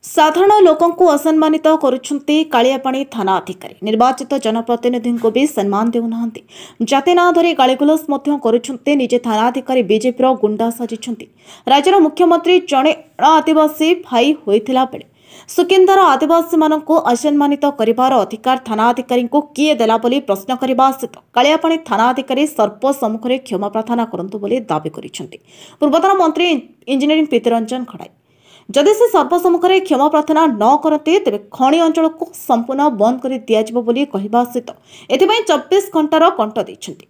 साधारण लोकंकु असम्मानित करुछन्ति कालियापाणी थाना अधिकारी निर्वाचित जनप्रतिनिधि को भी सम्मान देउनाहांती जाति ना धरी गालीगुलस मध्य करुछन्ति निजे थाना अधिकारी बीजेपी रो गुंडा साजिछन्ति। राज्यर मुख्यमंत्री जणे आदिवासी भाई होइथिला बेले सुकिंदार आदिवासी मानक असम्मानित करिवार अधिकार थाना अधिकारी को किए देला बोली प्रश्न करने सहित कालियापाणी थाना अधिकारी सर्प सम्मुखें क्षमा प्रार्थना करंतु बोली दाबी करिछन्ति। पूर्वतन मंत्री इंजीनियरिंग प्रीतिरंजन खड़ाई जदि से सर्वसम्मुखें क्षमा प्रार्थना न करते तेज खनि अंचल को संपूर्ण बंद कर दिज्व सहित एथिपाई 24 घंटार कंट देइछन्ति।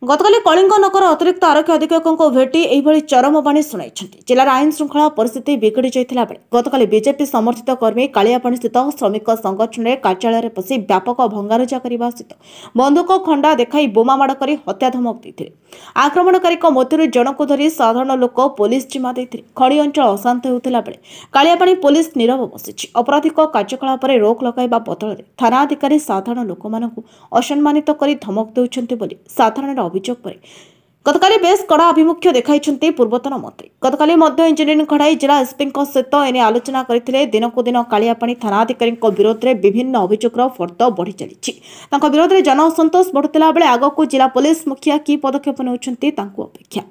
गतकाली कलिंग नगर अतिरिक्त आरक्षी अधीक्षक भेटी एभली चरमबाणी शुणाई। जिलार आईन श्रृंखला परिस्थिति बिगड़ी जाइथिला बेले गतकाली बीजेपी समर्थित कर्मी कालियापाणी स्थित श्रमिक संगठन कार्यालय पशि व्यापक भंगारुजा करने सहित बंदूक खंडा देखाई बोमामाड़ कर हत्या धमक देते आक्रमणकारी मध्य जनक धरी साधारण लोक पुलिस जिम्मा देते खनि अंचल अशांत होता बेले कालियापाणी पुलिस नीरव बसी अपराधिक कार्यकलाप रोक लगाइबा बदल थाना अधिकारी साधारण लोक असम्मानित कर धमक देउछन्ति बोली साधारण अभियोग पर गतकाली बेस कड़ा आभिमुख्य देखाई पूर्वतन मंत्री। गतकाली इंजीनियरिंग खड़ाई जिला एसपी सहित एने आलोचना करते दिनकू दिन कालियापाणी थाना अधिकारी विरोध में विभिन्न अभियोगर फर्द बढ़ी चली विरोध में जन असंतोष बढ़ुला बेले आगक जिला पुलिस मुखिया की पदक्षेप नेउछन्ति तांकु अपेक्षा।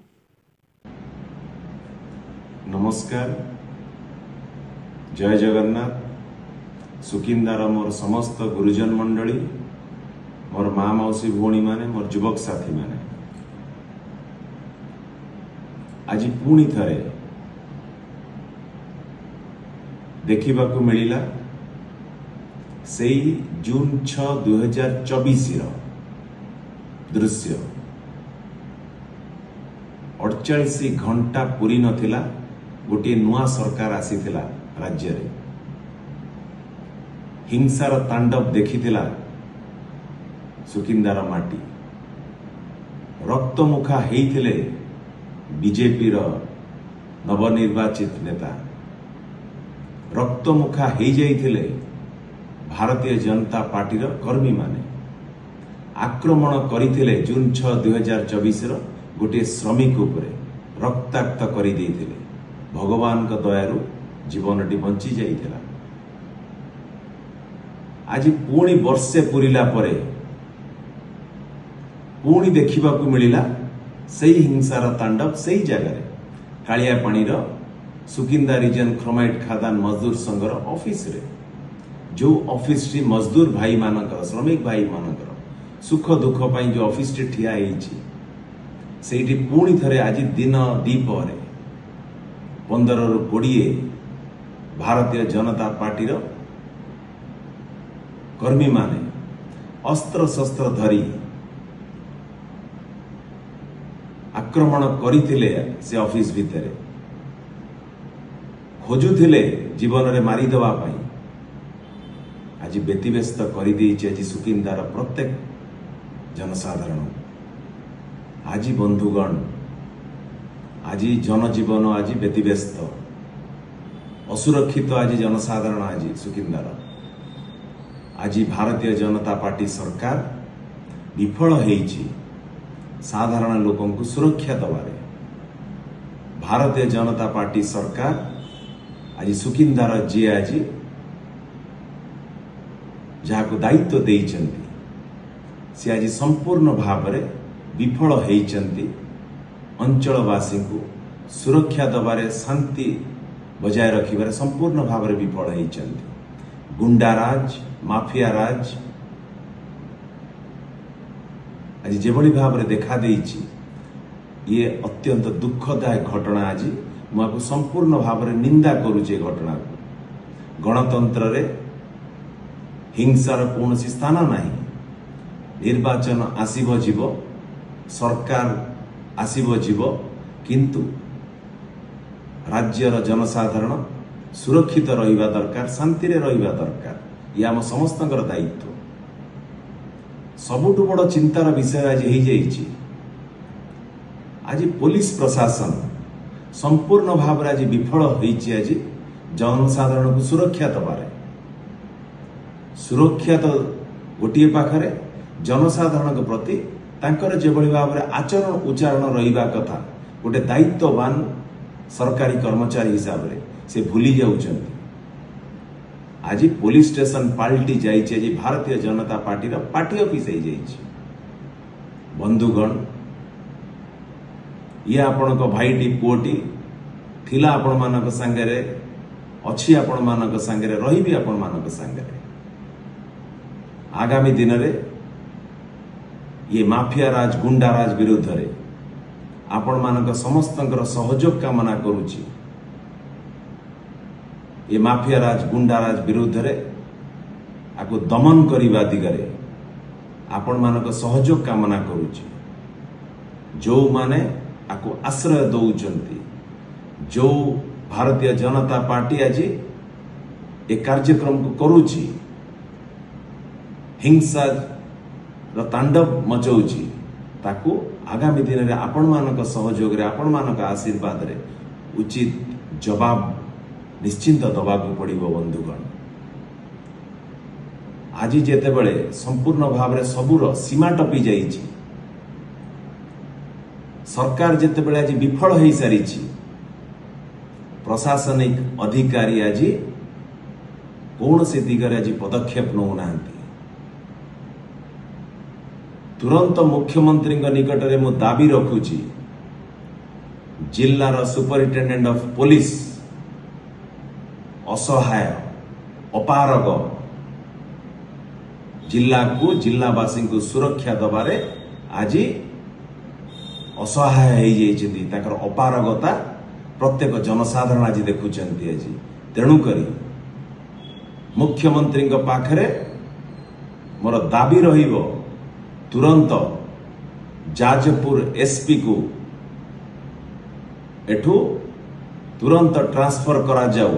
नमस्कार, जय जगन्नाथ। सुकिंदार मोर समस्त गुरुजन मंडली, मोर माँ मौसी भौणी माने, मोर युवक साथी माने, आज पुणी थरे देखा मिला से जून 6, 2024 दृश्य 48 घंटा पूरी नथिला गोटे नुआ सरकार आसीथिला राज्य रे हिंसार तांडव देखिथिला सुकिंदार माटी रक्तमुखा हेइथिले बीजेपी रो नवनिर्वाचित नेता रक्तमुखा हेइ जाइथिले भारतीय जनता पार्टी रो कर्मी माने आक्रमण करिथिले जून 6, 2024 रो गोटे श्रमिक उपरे रक्ताक्त करि देइथिले भगवान का दयारु जीवनटी बंची जाइथिला। आज पुणी वर्षे पुरिला परे पुणी देखा मिला सही हिंसार तांडव सही जगह कालियापाणी सुकिंदा रिजन क्रोमाइट खादान मजदूर संघर ऑफिस रे जो ऑफिस टी मजदूर भाई मानकर श्रमिक भाई मानकर सुख दुख पाई जो ऑफिस टी ठिया से पुणी थरे आज दिन दीपहर 15 ରୁ 20 भारतीय जनता पार्टी कर्मी माने अस्त्र शस्त्र धरी आक्रमण करथिले से ऑफिस भितर खोजुथिले जीवन रे मारी देवा पाई आज व्यतिव्यस्त कर आज सुकिंदार प्रत्येक जनसाधारण आज बंधुगण आज जनजीवन आज व्यतिव्यस्त असुरक्षित आज जनसाधारण आज सुकिंदार आज भारतीय जनता पार्टी सरकार विफल होईची साधारण लोकं को सुरक्षा दबारे भारतीय जनता पार्टी सरकार आज सुकिंदार जी आज जहाँ को दायित्व देइचंती से आज संपूर्ण भाव में विफल होइचंती अंचलवासी को सुरक्षा दबारे शांति बजाय रखिबारे संपूर्ण भाव में विफल होइचंती। गुंडाराज माफिया राज आज जेभली भाव में देखा देइछि ये अत्यंत दुखदायक घटना। आज मुझे संपूर्ण भाव में निंदा करुचे घटना को गणतंत्र रे हिंसार कौन स्थान नहीं। निर्वाचन आसीब जीव सरकार आसीब जीव किंतु राज्यर जनसाधारण सुरक्षित रहिबा दरकार शांति रे रहिबा दरकार ये आम समस्तंकर दायित्व। सबुठु बड़ चिंतार विषय आज हो जाइए आज पुलिस प्रशासन संपूर्ण भाव आज विफल होइछि आज जनसाधारण को सुरक्षा दबारे सुरक्षा तो गोटे पाखरे जनसाधारण के प्रति तांकर जेभली भाव में आचरण उच्चारण रहिबा कथा गोटे दायित्ववान सरकारी कर्मचारी हिसाब रे से भूली जाउछन्ति। आज पुलिस स्टेशन पाल्टी जाइए। आज Bharatiya Janata party party office हो जाइए। बंधुगण ये आपण भाईटी पुओटी थिला आपण मानक संगरे अच्छी आपण मानक संगरे रही भी आपण मानक संगरे। आगामी दिन रे ये माफिया राज गुंडा राज विरुद्ध रे आपण मानक समस्तंकर सहयोग कामना करूची। ये माफिया राज गुंडा राज विरुद्ध रे आको दमन करिबा दिगरे आपण मानक सहयोग कामना करूची। जो माने आको आश्रय दौचंती, जो भारतीय जनता पार्टी आज ए कार्यक्रम को करूची, हिंसा तांडव मचाउची, ताको आगामी दिन रे आपण मानक सहयोग रे आपण मानक आशीर्वाद रे उचित जवाब निश्चिंत दबाकू पड़िबो। बंधुगण आज जेते बेले संपूर्ण भाव रे सबुर सीमा टपी जाइछि, सरकार जेते बेले आज विफल होई सारिछि, प्रशासनिक अधिकारी आज कौन से दिगरे आज पदक्षेप नौ नांती। तुरंत मुख्यमंत्री निकट में मु दाबी रखुची, जिल्लार सुपरिटेंडेंट ऑफ पुलिस असहाय अपारग जिला को जिलावासी को सुरक्षा दबारे आज असहाय हो जाइछन्ती। ताकर अपारगता प्रत्येक जनसाधारण आज देखुचंती। आज तेणुकरी मुख्यमंत्री पाखरे मोर दाबी रहिबो, तुरंत जाजपुर एसपी को एठू तुरंत ट्रांसफर करा जाऊ,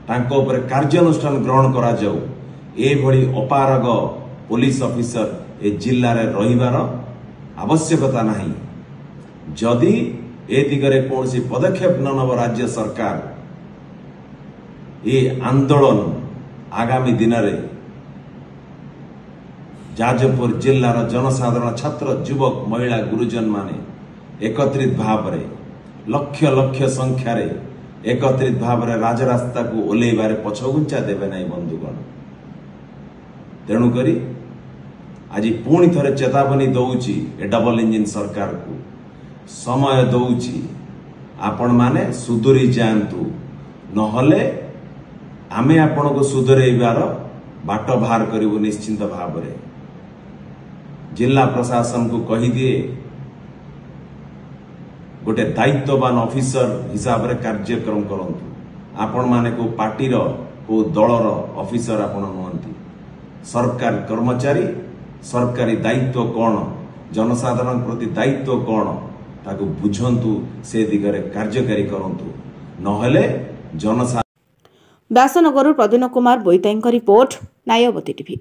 तांको ऊपर कार्यानुष्ठान ग्रहण करा जाऊ। ए भली अपारग पुलिस ऑफिसर ए जिल्ला रे रहिबार आवश्यकता नहीं। जदि ए दिगरे कौन सी पदक्षेप न नब राज्य सरकार, ये आंदोलन आगामी दिन रे जाजपुर जिल्लार जनसाधारण छात्र युवक महिला गुरुजन माने एकत्रित भाव रे लक्ष लक्ष संख्या रे एकत्रित भाव रे राजरास्ता को ओल्लेबारे पछगुंचा देबे नहीं। बंधुगण तेणुकरी आज पुणी थरे चेतावनी दौची ए डबल इंजिन सरकार को, समय दौची आपण माने सुधुरी जांतु, नहले आमे आपण को सुधरेइबार बाट बाहर करिवु। निश्चिंत भाव रे जिला प्रशासन को कही दिए, गोटे दायित्ववान ऑफिसर हिसाब रे कार्यक्रम करंतु। आपण माने को पार्टीर को दलर ऑफिसर आपण नुहंती, सरकार कर्मचारी सरकारी दायित्व कौन, जनसाधारण प्रति दायित्व कौन ताको बुझंतु, से दिगरे कार्यकारी करंतु, नहले जनसाधारण। व्यासनगर प्रदीन कुमार बोईताई रिपोर्ट, नायवती टीवी।